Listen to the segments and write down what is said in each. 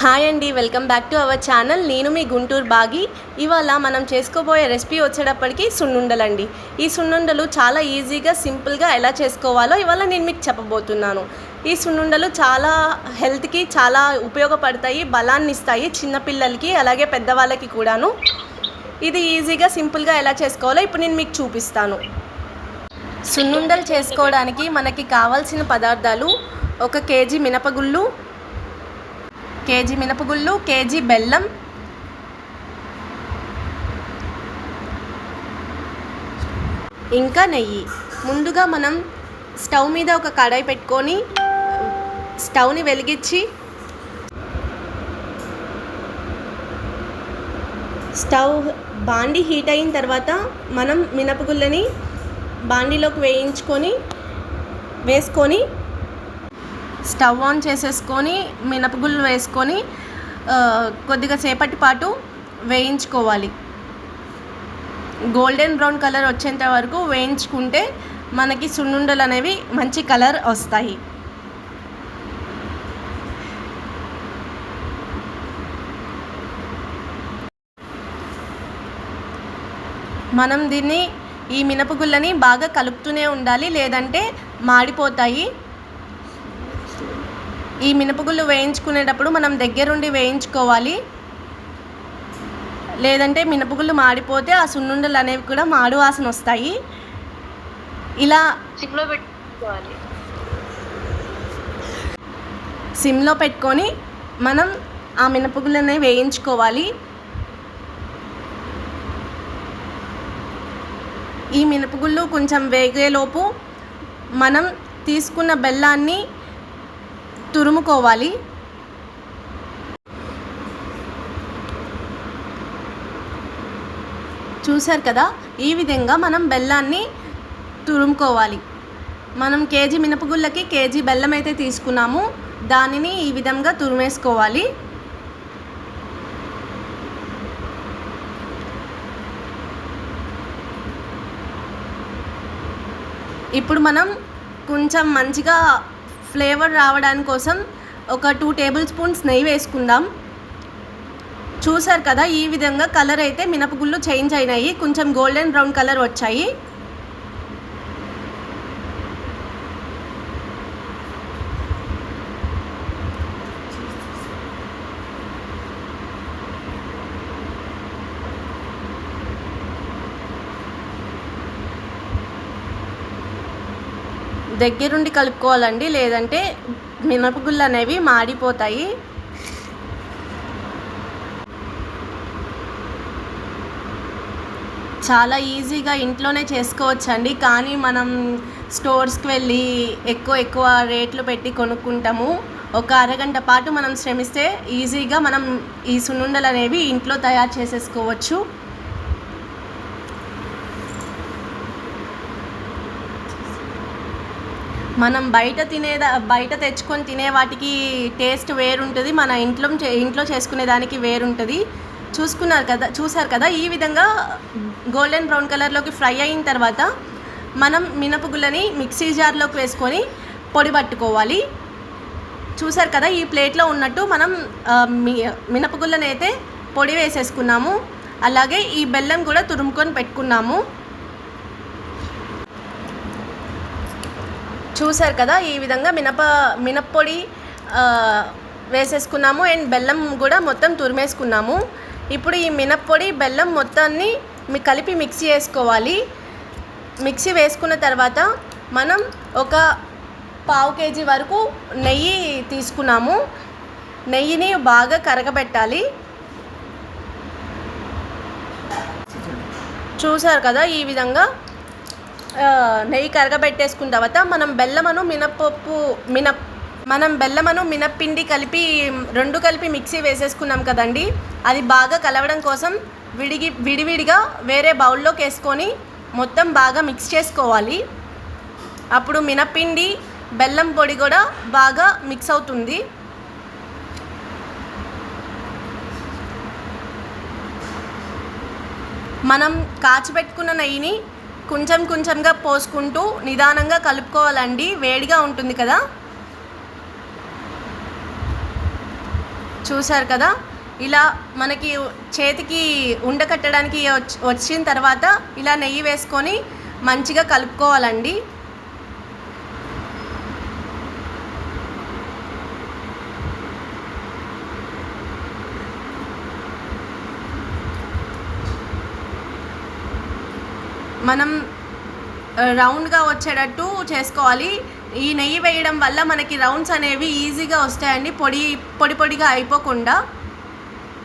Hi అండి, welcome back to our channel. నేను మీ గుంటూరు బాగి. ఇవాళ మనం చేసుకోబోయే రెసిపీ వచ్చేటప్పటికి సున్నుండలండి. ఈ సున్నుండలు చాలా ఈజీగా సింపుల్గా ఎలా చేసుకోవాలో ఇవాళ నేను మీకు చెప్పబోతున్నాను. ఈ సున్నుండలు చాలా హెల్త్కి చాలా ఉపయోగపడతాయి, బలాన్ని ఇస్తాయి చిన్నపిల్లలకి అలాగే పెద్దవాళ్ళకి కూడాను. ఇది ఈజీగా సింపుల్గా ఎలా చేసుకోవాలో ఇప్పుడు నేను మీకు చూపిస్తాను. సున్నుండలు చేసుకోవడానికి మనకి కావాల్సిన పదార్థాలు: 1 కేజీ మినపగుళ్ళు, కేజీ బెల్లం, ఇంకా నెయ్యి. ముందుగా మనం స్టవ్ మీద ఒక కడాయి పెట్టుకొని స్టవ్ని వెలిగించి బాండి హీట్ అయిన తర్వాత మనం మినపగుళ్ళని బాండీలోకి వేసుకొని స్టవ్ ఆన్ చేసేసుకొని మినపగుళ్ళు వేసుకొని కొద్దిగా సేపటి పాటు వేయించుకోవాలి. గోల్డెన్ బ్రౌన్ కలర్ వచ్చేంత వరకు వేయించుకుంటే మనకి సున్నుండలు అనేవి మంచి కలర్ వస్తాయి. మనం ఈ మినపగుళ్ళని బాగా కలుపుతూనే ఉండాలి, లేదంటే మాడిపోతాయి. ఈ మినపగుళ్ళు వేయించుకునేటప్పుడు మనం దగ్గరుండి వేయించుకోవాలి, లేదంటే మినపగుళ్ళు మాడిపోతే ఆ సున్నుండలు అనేవి కూడా మాడు వాసన వస్తాయి. ఇలా సిమ్లో పెట్టుకొని మనం ఆ మినపగుళ్ళని వేయించుకోవాలి. ఈ మినపగుళ్ళు కొంచెం వేగేలోపు మనం తీసుకున్న బెల్లాన్ని తురుముకోవాలి. చూసారు కదా, ఈ విధంగా మనం బెల్లాన్ని తురుముకోవాలి. మనం కేజీ మినపగుళ్ళకి కేజీ బెల్లం అయితే తీసుకున్నాము, దానిని ఈ విధంగా తురిమేసుకోవాలి. ఇప్పుడు మనం కొంచెం మంచిగా ఫ్లేవర్ రావడానికి కోసం ఒక 2 టేబుల్ స్పూన్స్ నెయ్యి వేసుకుందాం. చూసారు కదా, ఈ విధంగా కలర్ అయితే మినపగుళ్ళు చేంజ్ అయినాయి, కొంచెం గోల్డెన్ బ్రౌన్ కలర్ వచ్చాయి. దగ్గరుండి కలుపుకోవాలండి, లేదంటే మినపగుళ్ళు అనేవి మాడిపోతాయి. చాలా ఈజీగా ఇంట్లోనే చేసుకోవచ్చండి, కానీ మనం స్టోర్స్కి వెళ్ళి ఎక్కువ రేట్లు పెట్టి కొనుక్కుంటాము. ఒక అరగంట పాటు మనం శ్రమిస్తే ఈజీగా మనం ఈ సున్నుండలు అనేవి ఇంట్లో తయారు చేసేసుకోవచ్చు. మనం బయట తెచ్చుకొని తినే వాటికి టేస్ట్ వేరుంటుంది, మన ఇంట్లో చేసుకునే దానికి వేరుంటుంది. చూసారు కదా, ఈ విధంగా గోల్డెన్ బ్రౌన్ కలర్లోకి ఫ్రై అయిన తర్వాత మనం మినపగుళ్ళని మిక్సీ జార్లోకి వేసుకొని పొడి పట్టుకోవాలి. చూసారు కదా, ఈ ప్లేట్లో ఉన్నట్టు మనం మినపగుళ్ళని అయితే పొడి వేసేసుకున్నాము, అలాగే ఈ బెల్లం కూడా తురుముకొని పెట్టుకున్నాము. చూసారు కదా, ఈ విధంగా మినప్పొడి వేసేసుకున్నాము అండ్ బెల్లం కూడా మొత్తం తురిమేసుకున్నాము. ఇప్పుడు ఈ మినప్పొడి బెల్లం మొత్తాన్ని కలిపి మిక్సీ వేసుకోవాలి. మిక్సీ వేసుకున్న తర్వాత మనం ఒక 1/2 కేజీ వరకు నెయ్యి తీసుకున్నాము. నెయ్యిని బాగా కరగబెట్టాలి. చూసారు కదా, ఈ విధంగా నెయ్యి కరగబెట్టేసుకున్న తర్వాత మనం బెల్లమను మినప్పిండి కలిపి 2 కలిపి మిక్సీ వేసేసుకున్నాం కదండి, అది బాగా కలవడం కోసం విడివిడిగా వేరే బౌల్లోకి వేసుకొని మొత్తం బాగా మిక్స్ చేసుకోవాలి. అప్పుడు మినప్పిండి బెల్లం పొడి కూడా బాగా మిక్స్ అవుతుంది. మనం కాచిపెట్టుకున్న నెయ్యిని కొంచెంగా పోసుకుంటూ నిదానంగా కలుపుకోవాలండి, వేడిగా ఉంటుంది కదా. చూసారు కదా, ఇలా మనకి చేతికి ఉండకట్టడానికి వచ్చిన తర్వాత ఇలా నెయ్యి వేసుకొని మంచిగా కలుపుకోవాలండి. మనం రౌండ్గా వచ్చేటట్టు చేసుకోవాలి. ఈ నెయ్యి వేయడం వల్ల మనకి రౌండ్స్ అనేవి ఈజీగా వస్తాయండి, పొడిగా అయిపోకుండా.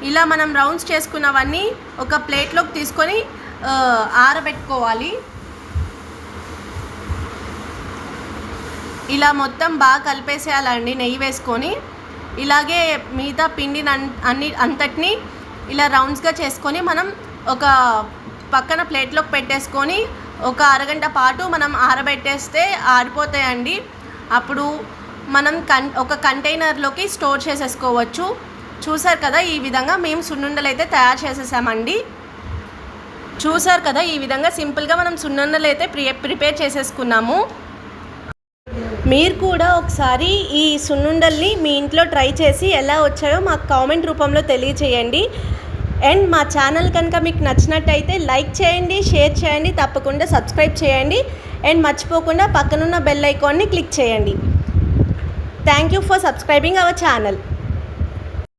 ఇలా మనం రౌండ్స్ చేసుకున్నవన్నీ ఒక ప్లేట్లోకి తీసుకొని ఆరబెట్టుకోవాలి. ఇలా మొత్తం బాగా కలిపేసేయాలండి నెయ్యి వేసుకొని. ఇలాగే మిగతా పిండిని అంతటిని ఇలా రౌండ్స్గా చేసుకొని మనం ఒక పక్కన ప్లేట్లోకి పెట్టేసుకొని ఒక అరగంట పాటు మనం ఆరబెట్టేస్తే ఆరిపోతాయండి. అప్పుడు మనం ఒక కంటైనర్లోకి స్టోర్ చేసేసుకోవచ్చు. చూసారు కదా, ఈ విధంగా మేము సున్నుండలు అయితే తయారు చేసేసామండి. చూసారు కదా, ఈ విధంగా సింపుల్గా మనం సున్నుండలు అయితే ప్రిపేర్ చేసేసుకున్నాము. మీరు కూడా ఒకసారి ఈ సున్నుండల్ని మీ ఇంట్లో ట్రై చేసి ఎలా వచ్చాయో మాకు కామెంట్ రూపంలో తెలియచేయండి. అండ్ మా ఛానల్ కనుక మీకు నచ్చినట్టయితే లైక్ చేయండి, షేర్ చేయండి, తప్పకుండా సబ్స్క్రైబ్ చేయండి. అండ్ మర్చిపోకుండా పక్కనున్న బెల్ ఐకాన్ని క్లిక్ చేయండి. Thank you for subscribing our channel.